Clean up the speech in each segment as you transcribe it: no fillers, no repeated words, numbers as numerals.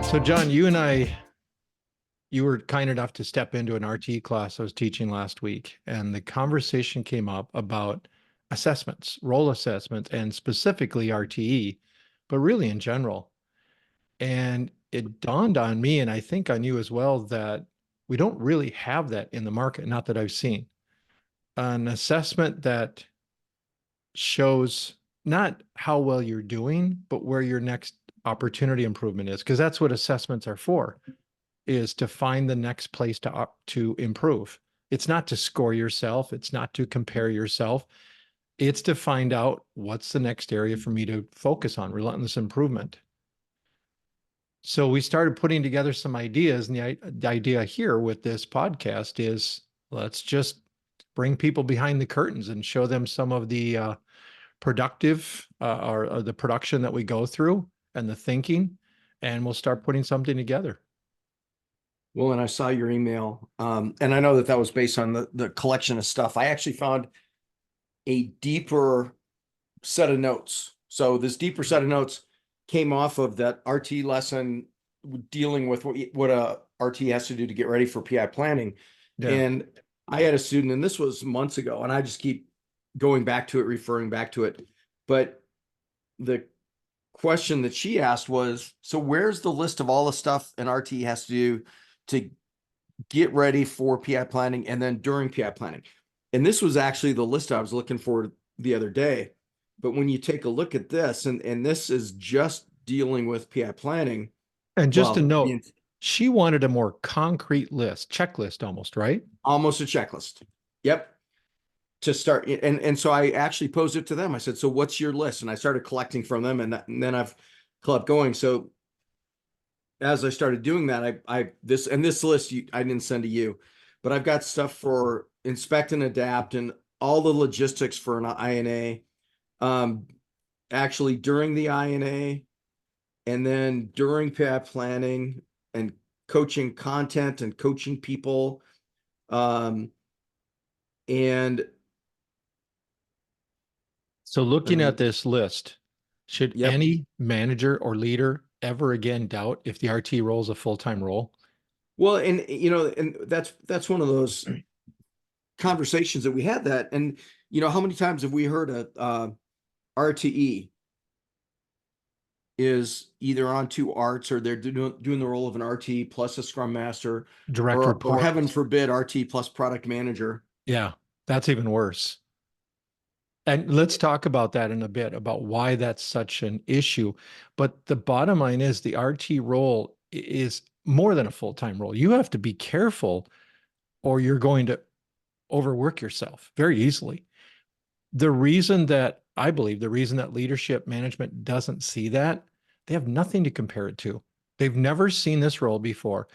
So, John, you were kind enough to step into an RTE class I was teaching last week, and the conversation came up about assessments, role assessment, and specifically RTE, but really in general. And it dawned on me, and I think on you as well, that we don't really have that in the market, not that I've seen. An assessment that shows not how well you're doing, but where your next opportunity improvement is, because that's what assessments are for, is to find the next place to improve. It's not to score yourself. It's not to compare yourself. It's to find out what's the next area for me to focus on, relentless improvement. So we started putting together some ideas, and the idea here with this podcast is let's just bring people behind the curtains and show them some of the productive or the production that we go through and the thinking, and we'll start putting something together. Well, and I saw your email, and I know that was based on the collection of stuff. I actually found a deeper set of notes. So this deeper set of notes came off of that RT lesson dealing with what a RT has to do to get ready for PI planning. Yeah. And I had a student, and this was months ago, and I just keep going back to it, referring back to it. But the question that she asked was, so where's the list of all the stuff an RT has to do to get ready for PI planning and then during PI planning? And this was actually the list I was looking for the other day. But when you take a look at this, and this is just dealing with PI planning. And just a note, she wanted a more concrete list, checklist almost, right? Almost a checklist. Yep. To start. And so I actually posed it to them. I said, so what's your list? And I started collecting from them, and then I've kept going. So as I started doing that, this list I didn't send to you, but I've got stuff for inspect and adapt and all the logistics for an INA. Actually during the INA, and then during PI planning and coaching content and coaching people. And so looking at this list, should any manager or leader ever again doubt if the RT role is a full-time role? Well, and that's one of those conversations that we had that, and how many times have we heard a RTE is either on two arts, or they're doing the role of an RT plus a scrum master, direct report, or heaven forbid RT plus product manager. Yeah, that's even worse. And let's talk about that in a bit, about why that's such an issue. But the bottom line is the RT role is more than a full-time role. You have to be careful, or you're going to overwork yourself very easily. The reason that leadership management doesn't see that, they have nothing to compare it to. They've never seen this role before.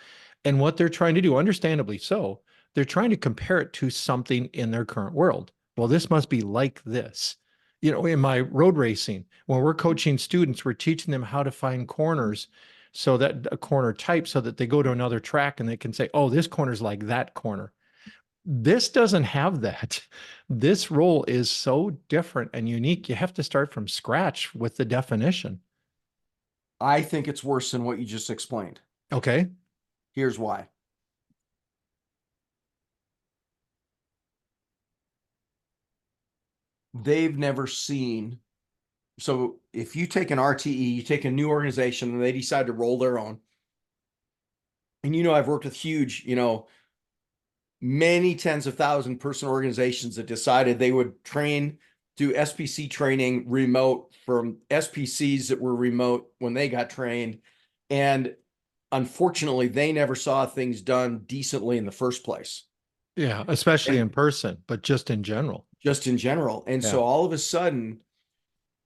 And what they're trying to do, understandably so, they're trying to compare it to something in their current world. Well, this must be like this. In my road racing, when we're coaching students, we're teaching them how to find corners, so that a corner type, so that they go to another track and they can say, oh, this corner's like that corner. This doesn't have that. This role is so different and unique. You have to start from scratch with the definition. I think it's worse than what you just explained. Okay. Here's why. They've never seen. So if you take an RTE, you take a new organization and they decide to roll their own. And I've worked with huge, many tens of thousand person organizations that decided they would do SPC training remote from SPCs that were remote when they got trained. And unfortunately, they never saw things done decently in the first place. Yeah, especially in person, but just in general. Just in general. And so all of a sudden,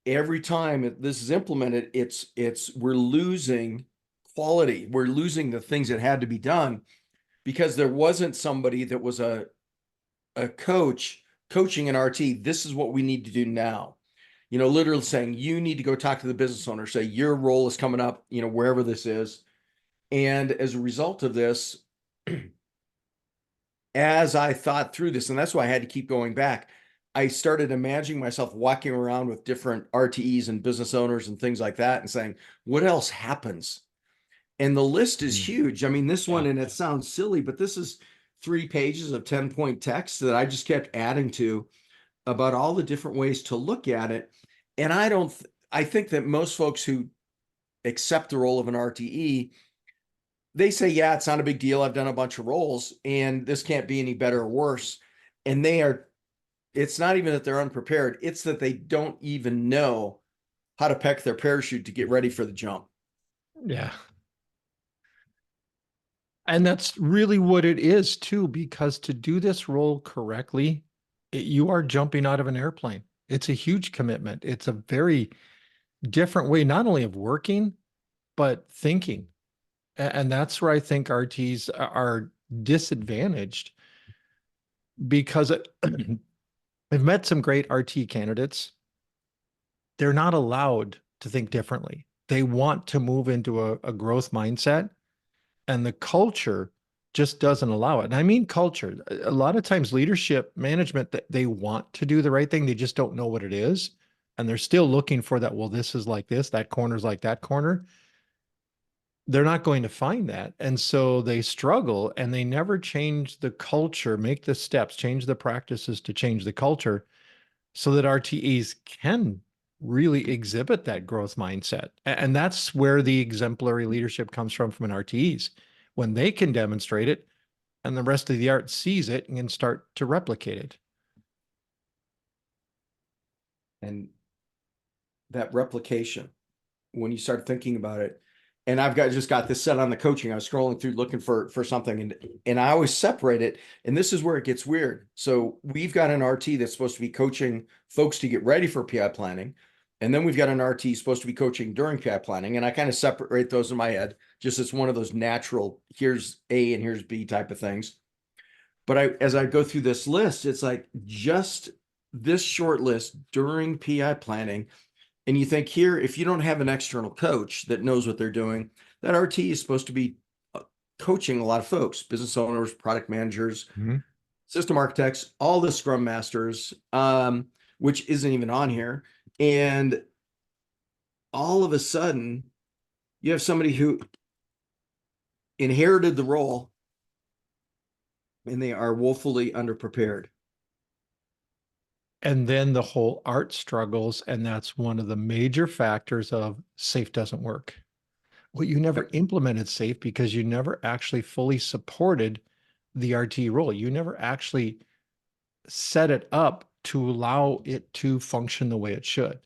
every time this is implemented, we're losing quality. We're losing the things that had to be done, because there wasn't somebody that was a coach coaching an RT. This is what we need to do now. Literally saying, you need to go talk to the business owner, say your role is coming up, wherever this is. And as a result of this, as I thought through this, and that's why I had to keep going back, I started imagining myself walking around with different RTEs and business owners and things like that and saying, what else happens? And the list is Mm. huge. I mean, this one, Yeah. and it sounds silly, but this is 3 pages of 10-point text that I just kept adding to about all the different ways to look at it. And I think that most folks who accept the role of an RTE, they say, yeah, it's not a big deal. I've done a bunch of roles and this can't be any better or worse. And it's not even that they're unprepared, it's that they don't even know how to peck their parachute to get ready for the jump. Yeah. And that's really what it is too, because to do this role correctly, you are jumping out of an airplane. It's a huge commitment. It's a very different way, not only of working, but thinking. And that's where I think RTs are disadvantaged because I've met some great RT candidates. They're not allowed to think differently. They want to move into a growth mindset, and the culture just doesn't allow it. And I mean culture. A lot of times leadership management that they want to do the right thing, they just don't know what it is. And they're still looking for that. Well, this is like this, that corner's like that corner. They're not going to find that. And so they struggle and they never change the culture, make the steps, change the practices to change the culture so that RTEs can really exhibit that growth mindset. And that's where the exemplary leadership comes from an RTEs. When they can demonstrate it and the rest of the art sees it and can start to replicate it. And that replication, when you start thinking about it, and I've just got this set on the coaching. I was scrolling through looking for something, and I always separate it. And this is where it gets weird. So we've got an RT that's supposed to be coaching folks to get ready for PI planning. And then we've got an RT supposed to be coaching during PI planning. And I kind of separate those in my head. Just it's one of those natural, here's A and here's B type of things. But as I go through this list, it's like just this short list during PI planning. And you think here, if you don't have an external coach that knows what they're doing, that RT is supposed to be coaching a lot of folks, business owners, product managers, Mm-hmm. system architects, all the scrum masters, which isn't even on here. And all of a sudden, you have somebody who inherited the role and they are woefully underprepared. And then the whole art struggles. And that's one of the major factors of SAFE doesn't work. Well, you never Yep. implemented SAFE because you never actually fully supported the RT role. You never actually set it up to allow it to function the way it should.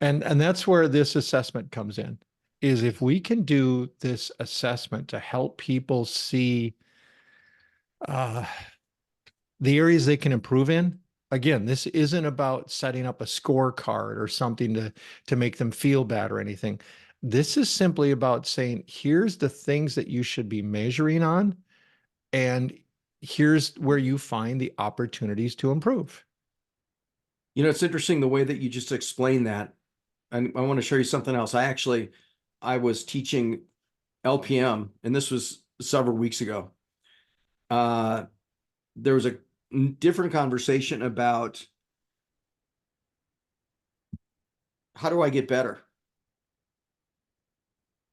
And that's where this assessment comes in, is if we can do this assessment to help people see uh, the areas they can improve in. Again, this isn't about setting up a scorecard or something to make them feel bad or anything. This is simply about saying, here's the things that you should be measuring on, and here's where you find the opportunities to improve. You know, it's interesting the way that you just explained that. And I want to show you something else. I was teaching LPM, and this was several weeks ago. Uh, there was a different conversation about how do I get better?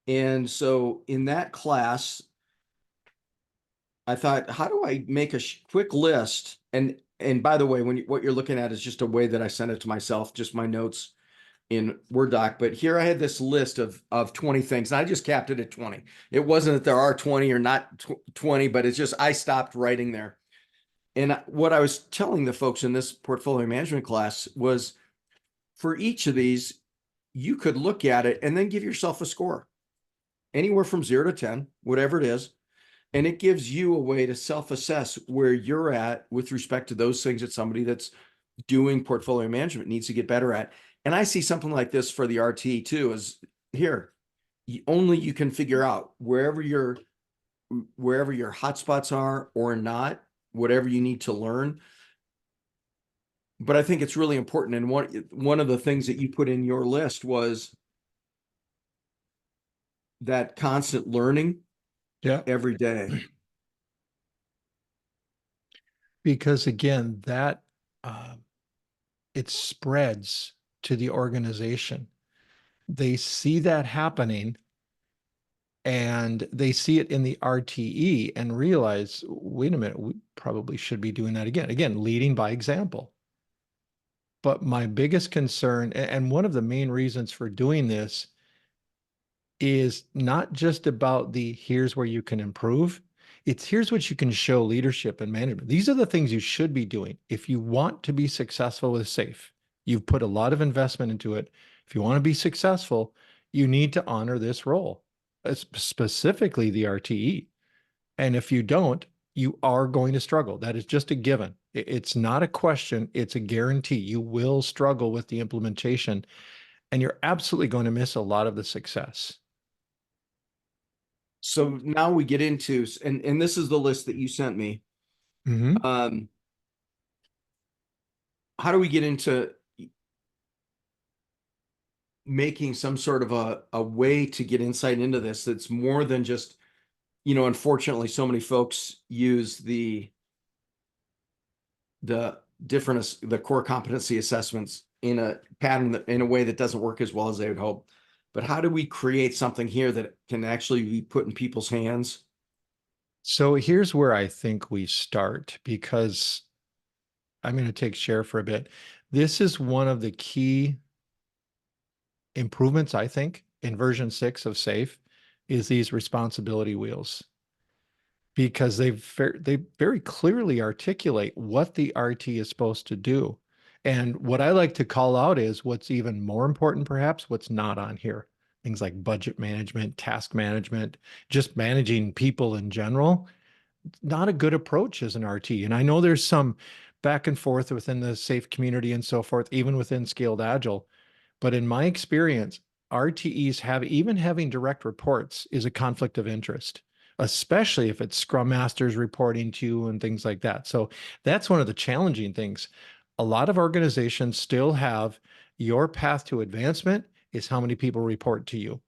And so in that class, I thought, how do I make a quick list? And by the way, what you're looking at is just a way that I sent it to myself, just my notes in Word doc. But here I had this list of 20 things, and I just capped it at 20. It wasn't that there are 20 or not 20, but it's just I stopped writing there. And what I was telling the folks in this portfolio management class was for each of these, you could look at it and then give yourself a score, anywhere from 0 to 10, whatever it is. And it gives you a way to self-assess where you're at with respect to those things that somebody that's doing portfolio management needs to get better at. And I see something like this for the RT too, is here, only you can figure out wherever your hotspots are or not, whatever you need to learn. But I think it's really important. And one of the things that you put in your list was that constant learning Yeah. every day. Because again, that uh, it spreads to the organization. they see that happening and they see it in the RTE and realize, wait a minute, we probably should be doing that again. Again, leading by example. But my biggest concern, and one of the main reasons for doing this, is not just about the here's where you can improve. It's here's what you can show leadership and management. These are the things you should be doing. If you want to be successful with SAFE, you've put a lot of investment into it. If you want to be successful, you need to honor this role, specifically the RTE. And if you don't, you are going to struggle. That is just a given. It's not a question, it's a guarantee. You will struggle with the implementation, and you're absolutely going to miss a lot of the success. So now we get into, and this is the list that you sent me. Mm-hmm. How do we get into making some sort of a way to get insight into this that's more than just, unfortunately, so many folks use the core competency assessments in a pattern in a way that doesn't work as well as they would hope. But how do we create something here that can actually be put in people's hands? So here's where I think we start, because I'm going to take share for a bit. This is one of the key improvements, I think, in version 6 of SAFE is these responsibility wheels, because they very clearly articulate what the RT is supposed to do. And what I like to call out is what's even more important, perhaps, what's not on here. Things like budget management, task management, just managing people in general. Not a good approach as an RT. And I know there's some back and forth within the SAFE community and so forth, even within Scaled Agile. But in my experience, RTEs even having direct reports is a conflict of interest, especially if it's Scrum Masters reporting to you and things like that. So that's one of the challenging things. A lot of organizations still have your path to advancement is how many people report to you.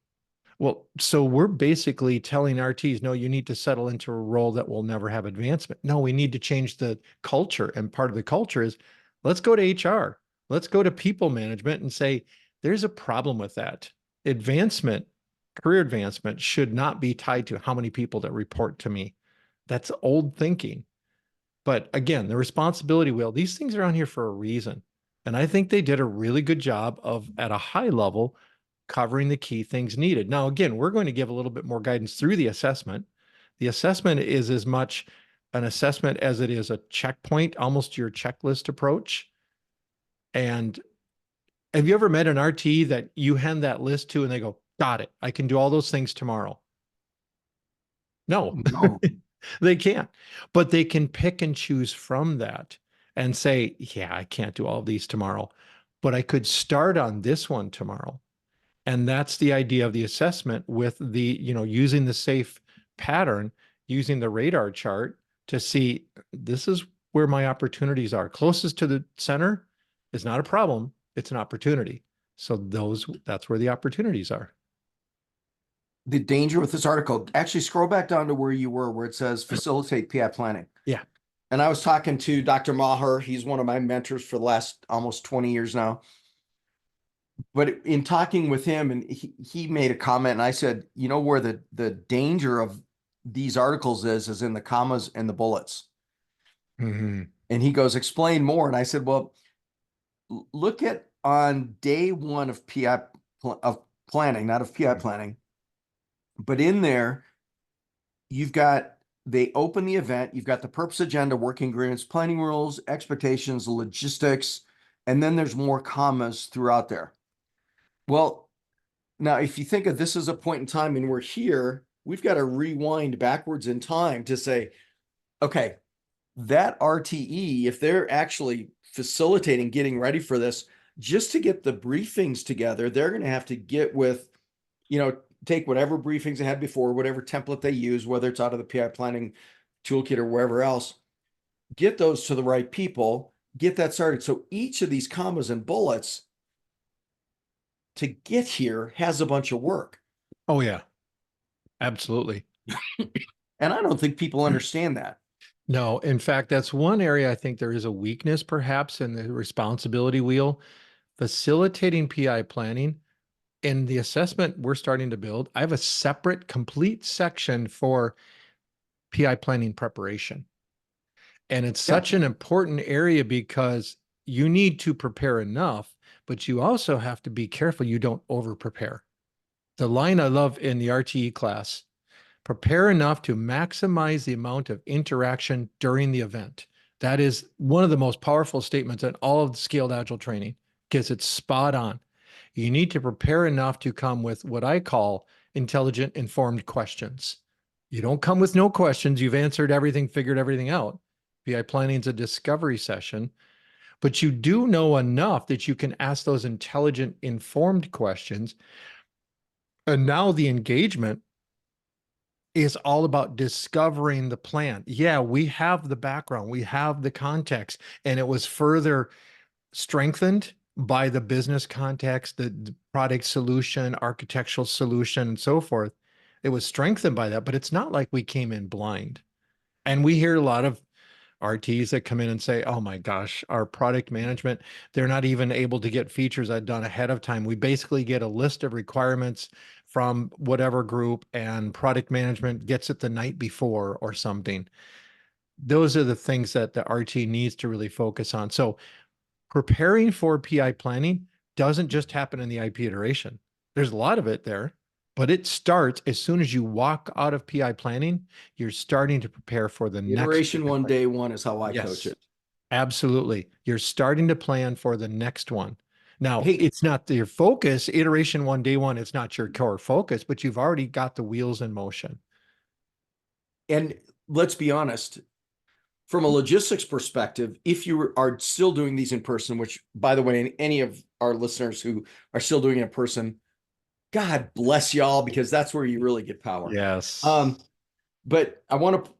Well, so we're basically telling RTs, no, you need to settle into a role that will never have advancement. No, we need to change the culture. And part of the culture is let's go to HR. Let's go to people management and say, there's a problem with that. Advancement, career advancement should not be tied to how many people that report to me. That's old thinking. But again, the responsibility wheel, these things are on here for a reason. And I think they did a really good job of, at a high level, covering the key things needed. Now, again, we're going to give a little bit more guidance through the assessment. The assessment is as much an assessment as it is a checkpoint, almost your checklist approach. And have you ever met an RT that you hand that list to and they go, got it, I can do all those things tomorrow? No, No. they can't. But they can pick and choose from that and say, yeah, I can't do all of these tomorrow, but I could start on this one tomorrow. And that's the idea of the assessment with the, using the SAFE pattern, using the radar chart to see this is where my opportunities are. Closest to the center is not a problem, it's an opportunity. So that's where the opportunities are. The danger with this article, actually scroll back down to where you were, where it says facilitate PI planning. Yeah. And I was talking to Dr. Maher. He's one of my mentors for the last almost 20 years now. But in talking with him, and he made a comment, and I said, where the danger of these articles is in the commas and the bullets. Mm-hmm. And he goes, explain more. And I said, well, look at on day one of PI of planning, not of PI planning, but in there, they open the event, you've got the purpose agenda, working agreements, planning rules, expectations, logistics, and then there's more commas throughout there. Well, now if you think of this as a point in time and we're here, we've got to rewind backwards in time to say, okay, that RTE, if they're actually facilitating getting ready for this, just to get the briefings together, they're going to have to get with, take whatever briefings they had before, whatever template they use, whether it's out of the PI planning toolkit or wherever else, get those to the right people, get that started. So each of these commas and bullets to get here has a bunch of work. Oh, yeah, absolutely. And I don't think people understand that. No, in fact, that's one area I think there is a weakness perhaps in the responsibility wheel. Facilitating PI planning in the assessment we're starting to build, I have a separate complete section for PI planning preparation. And it's Yeah. such an important area because you need to prepare enough, but you also have to be careful you don't over prepare. The line I love in the RTE class: prepare enough to maximize the amount of interaction during the event. That is one of the most powerful statements in all of the scaled agile training because it's spot on. You need to prepare enough to come with what I call intelligent, informed questions. You don't come with no questions. You've answered everything, figured everything out. PI planning is a discovery session, but you do know enough that you can ask those intelligent, informed questions. And now the engagement is all about discovering the plan. Yeah, we have the background, we have the context, and it was further strengthened by the business context, the product solution, architectural solution, and so forth. It was strengthened by that, but it's not like we came in blind. And we hear a lot of RTs that come in and say, oh my gosh, our product management, they're not even able to get features I've done ahead of time. We basically get a list of requirements from whatever group, and product management gets it the night before or something. Those are the things that the RT needs to really focus on. So preparing for PI planning doesn't just happen in the IP iteration. There's a lot of it there, but it starts as soon as you walk out of PI planning, you're starting to prepare for the next Iteration one, day one is how I coach Yes, it. absolutely. You're starting to plan for the next one. Now, Hey, it's not your focus, iteration one, day one, it's not your core focus, but you've already got the wheels in motion. and let's be honest, from a logistics perspective, if you are still doing these in person, which by the way, any of our listeners who are still doing it in person, God bless y'all, because that's where you really get power. Yes. But I want to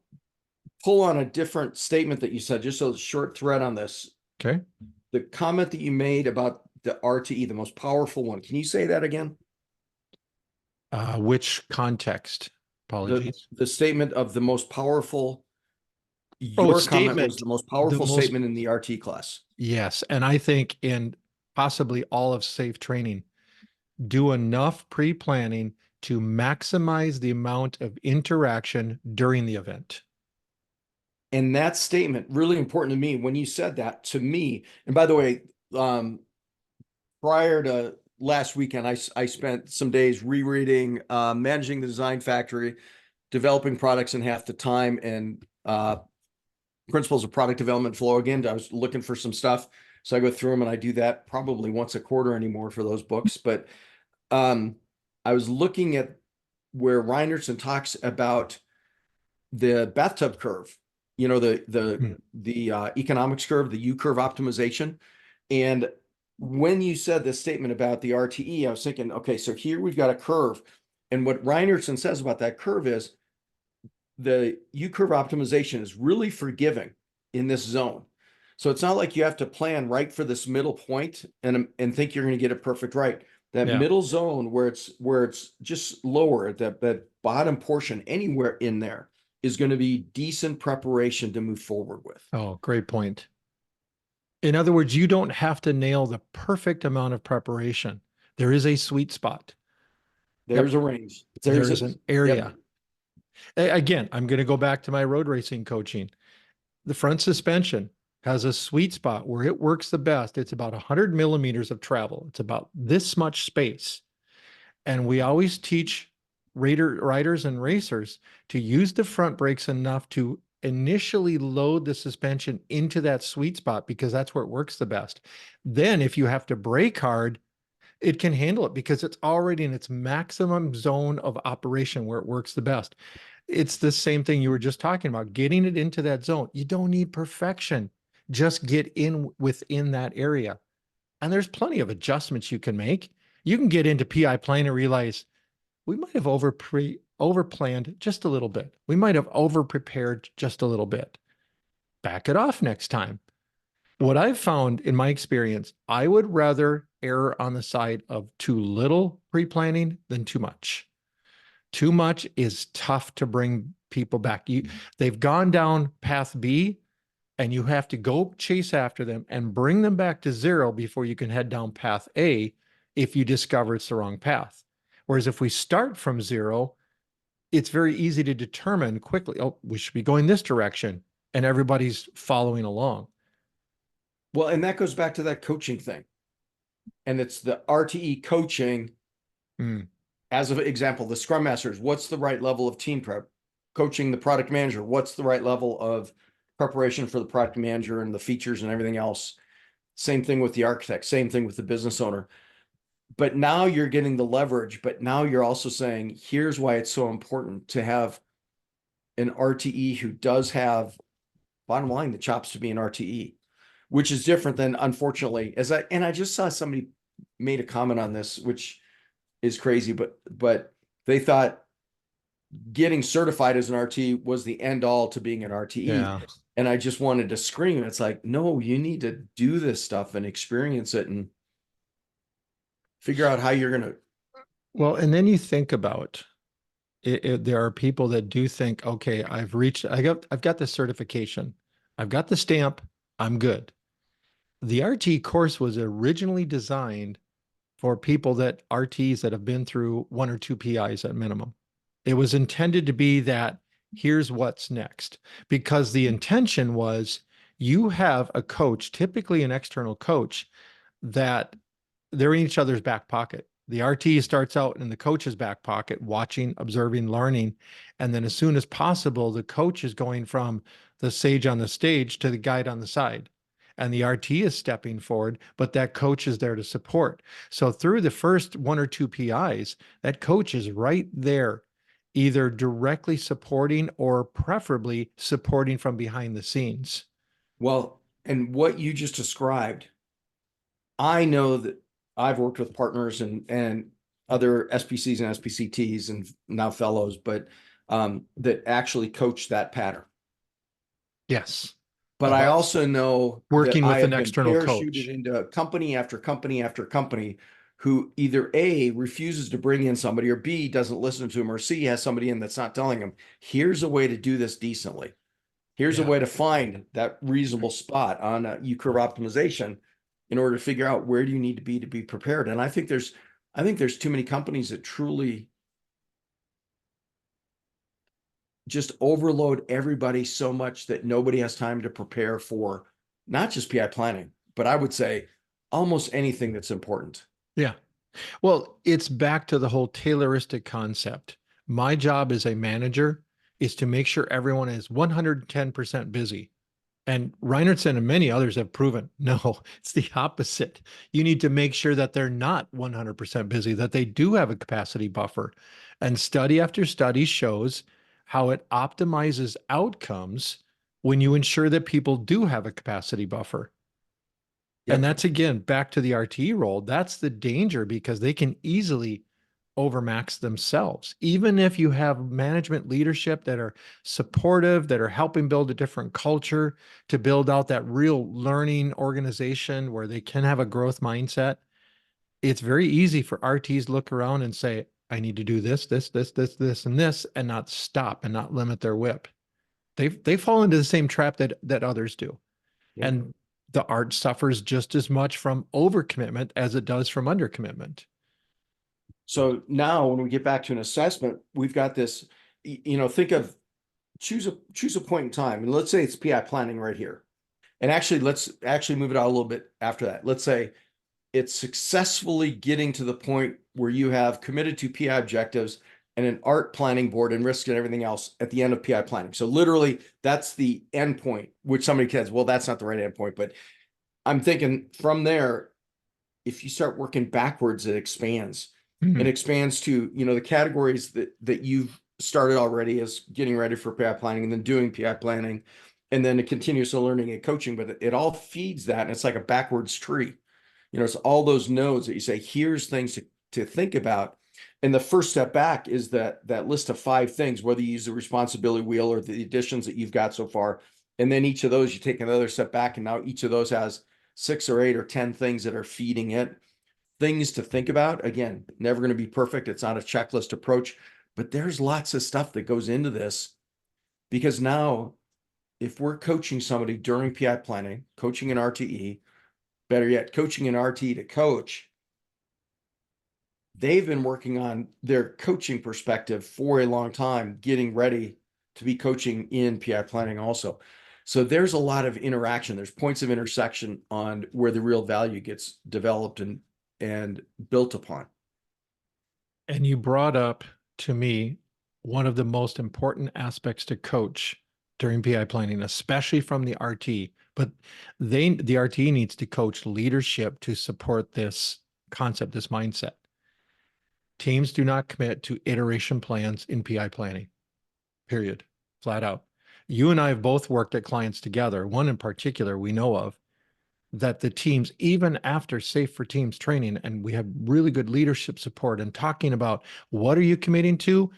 pull on a different statement that you said, just a short thread on this. Okay. The comment that you made about the RTE, the most powerful one. Can you say that again? Which context? Apologies. The statement of the most powerful, Oh, your comment was statement. the most The powerful most, statement in the RT class. yes. And I think in possibly all of safe training, do enough pre-planning to maximize the amount of interaction during the event. And that statement, really important to me. When you said that to me, and by the way, prior to last weekend, I spent some days rereading Managing the Design Factory, Developing Products in Half the Time, and Principles of Product Development Flow. Again, I was looking for some stuff. So I go through them, and I do that probably once a quarter anymore for those books. But I was looking at where Reinertsen talks about the bathtub curve, you know, the economics curve, the U curve optimization. And when you said this statement about the RTE, I was thinking, okay, so here we've got a curve. And what Reinertsen says about that curve is the U curve optimization is really forgiving in this zone. So it's not like you have to plan right for this middle point and think you're going to get it perfect right. That Yeah. middle zone where it's just lower, that bottom portion anywhere in there is going to be decent preparation to move forward with. Oh, great point. In other words, you don't have to nail the perfect amount of preparation. There is a sweet spot. There's Yep. a range. There There's is a, an area. yep. Again, I'm going to go back to my road racing coaching. The front suspension has a sweet spot where it works the best. It's about 100 millimeters of travel. It's about this much space. And we always teach riders and racers to use the front brakes enough to initially load the suspension into that sweet spot because that's where it works the best. Then if you have to brake hard, it can handle it because it's already in its maximum zone of operation where it works the best. It's the same thing you were just talking about, getting it into that zone. You don't need perfection. Just get in within that area. And there's plenty of adjustments you can make. You can get into PI plan and realize we might have over planned just a little bit. We might have over prepared just a little bit. Back it off next time. What I've found in my experience, I would rather err on the side of too little pre-planning than too much. Too much is tough to bring people back. They've gone down path B, and you have to go chase after them and bring them back to zero before you can head down path A. if you discover it's the wrong path. Whereas if we start from zero, it's very easy to determine quickly, oh, we should be going this direction, and everybody's following along. Well, and that goes back to that coaching thing. And it's the RTE coaching. Mm. As an example, the scrum masters, what's the right level of team prep? Coaching the product manager, what's the right level of preparation for the product manager and the features and everything else? Same thing with the architect, same thing with the business owner. But now you're getting the leverage, but now you're also saying, here's why it's so important to have an RTE who does have, bottom line, the chops to be an RTE, which is different than, unfortunately, I just saw somebody made a comment on this, which is crazy, but they thought getting certified as an RTE was the end all to being an RTE. Yeah. And I just wanted to scream. It's like, no, you need to do this stuff and experience it and figure out how you're going to. Well, and then you think about there are people that do think, okay, I've got the certification, I've got the stamp, I'm good. The RT course was originally designed for people that RTs that have been through 1 or 2 PIs at minimum. It was intended to be that here's what's next, because the intention was you have a coach, typically an external coach, that they're in each other's back pocket. The RT starts out in the coach's back pocket, watching, observing, learning. And then as soon as possible, the coach is going from the sage on the stage to the guide on the side. And the RT is stepping forward, but that coach is there to support. So through the first 1 or 2 PIs, that coach is right there, either directly supporting or preferably supporting from behind the scenes. Well, and what you just described, I know that I've worked with partners and other SPCs and SPCTs and now fellows, but that actually coach that pattern. Yes. But I also know that Working I with an have been external parachuted coach. into company after company after company who either A, refuses to bring in somebody, or B, doesn't listen to him, or C, has somebody in that's not telling him, here's a way to do this decently. Here's a Yeah. way to find that reasonable spot on U-curve optimization in order to figure out where do you need to be prepared. And I think there's too many companies that truly just overload everybody so much that nobody has time to prepare for not just PI planning, but I would say almost anything that's important. Yeah. Well, it's back to the whole Tayloristic concept. My job as a manager is to make sure everyone is 110% busy. And Reinertsen and many others have proven no, it's the opposite. You need to make sure that they're not 100% busy, that they do have a capacity buffer. And study after study shows how it optimizes outcomes when you ensure that people do have a capacity buffer. And Yep. that's again back to the RTE role. That's the danger because they can easily overmax themselves. Even if you have management leadership that are supportive, that are helping build a different culture to build out that real learning organization where they can have a growth mindset, it's very easy for RTs to look around and say, I need to do this, and this, and not stop and not limit their whip. They fall into the same trap that others do. Yep. And the art suffers just as much from overcommitment as it does from undercommitment. So now when we get back to an assessment, we've got this, think of choose a point in time. And let's say it's PI planning right here. And actually, let's actually move it out a little bit after that. Let's say it's successfully getting to the point where you have committed to PI objectives and an art planning board and risk and everything else at the end of PI planning. So literally that's the end point, which somebody says, well, that's not the right end point. But I'm thinking from there, if you start working backwards, it expands. Mm-hmm. It expands to, the categories that you've started already as getting ready for PI planning and then doing PI planning and then a continuous learning and coaching, but it all feeds that. And it's like a backwards tree. It's all those nodes that you say, here's things to think about. And the first step back is that list of 5 things, whether you use the responsibility wheel or the additions that you've got so far. And then each of those, you take another step back. And now each of those has 6 or 8 or 10 things that are feeding it. Things to think about. Again, never going to be perfect. It's not a checklist approach, but there's lots of stuff that goes into this because now if we're coaching somebody during PI planning, coaching an RTE, better yet, coaching an RT to coach, they've been working on their coaching perspective for a long time, getting ready to be coaching in PI planning also. So there's a lot of interaction. There's points of intersection on where the real value gets developed and built upon. And you brought up to me one of the most important aspects to coach during PI planning, especially from the RT. But the RT needs to coach leadership to support this concept, this mindset. Teams do not commit to iteration plans in PI planning, period, flat out. You and I have both worked at clients together, one in particular we know of, that the teams, even after Safe for Teams training, and we have really good leadership support and talking about what are you committing to?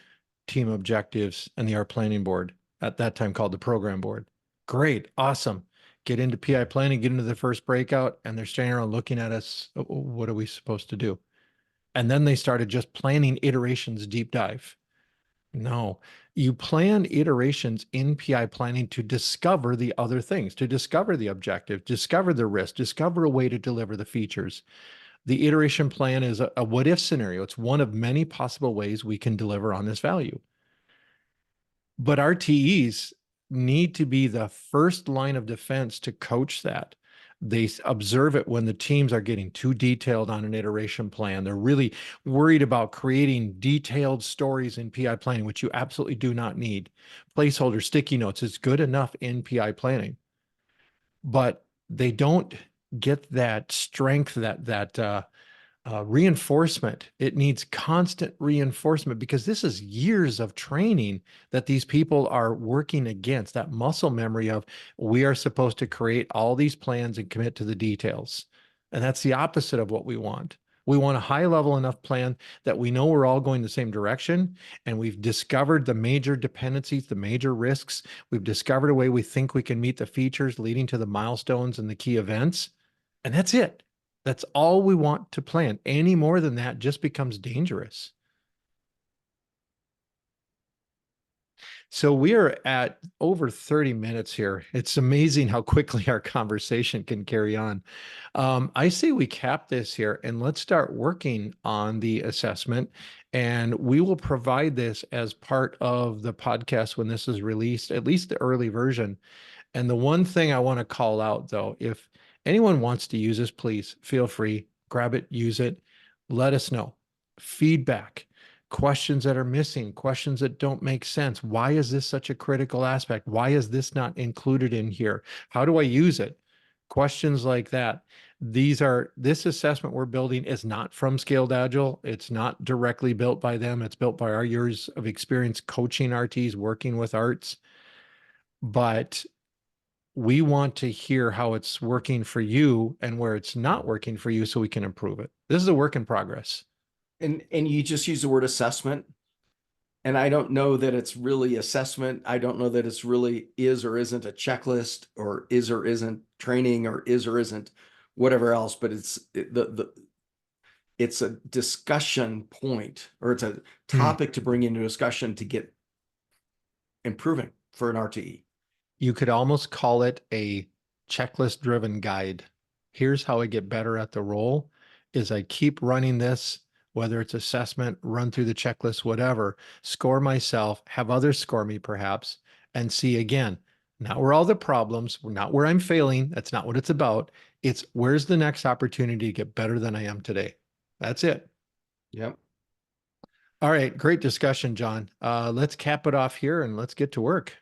Team objectives and the R planning board, at that time called the program board. Great, awesome. Get into PI planning, get into the first breakout, and they're standing around looking at us. What are we supposed to do? And then they started just planning iterations deep dive. No, you plan iterations in PI planning to discover the other things, to discover the objective, discover the risk, discover a way to deliver the features. The iteration plan is a what if scenario. It's one of many possible ways we can deliver on this value. But RTEs need to be the first line of defense to coach that. They observe it when the teams are getting too detailed on an iteration plan. They're really worried about creating detailed stories in PI planning, which you absolutely do not need. Placeholder sticky notes is good enough in PI planning, but they don't get that strength, that reinforcement. It needs constant reinforcement because this is years of training that these people are working against, that muscle memory of we are supposed to create all these plans and commit to the details. And that's the opposite of what we want. We want a high level enough plan that we know we're all going the same direction and we've discovered the major dependencies, the major risks. We've discovered a way we think we can meet the features leading to the milestones and the key events. And that's it. That's all we want to plan. Any more than that just becomes dangerous. So we are at over 30 minutes here. It's amazing how quickly our conversation can carry on. I say we cap this here and let's start working on the assessment. And we will provide this as part of the podcast when this is released, at least the early version. And the one thing I want to call out, though, if anyone wants to use this, please feel free, grab it, use it, let us know. Feedback, questions that are missing, questions that don't make sense. Why is this such a critical aspect? Why is this not included in here? How do I use it? Questions like that. This assessment we're building is not from Scaled Agile. It's not directly built by them. It's built by our years of experience coaching RTs, working with arts. But we want to hear how it's working for you and where it's not working for you so we can improve it. This is a work in progress. And you just use the word assessment. And I don't know that it's really assessment. I don't know that it's really is or isn't a checklist or is or isn't training or isn't whatever else, but it's a discussion point or it's a topic to bring into discussion to get improving for an RTE. You could almost call it a checklist driven guide. Here's how I get better at the role is I keep running this, whether it's assessment, run through the checklist, whatever, score myself, have others score me perhaps, and see again, not where all the problems, not where I'm failing. That's not what it's about. It's where's the next opportunity to get better than I am today. That's it. Yep. All right. Great discussion, John. Let's cap it off here and let's get to work.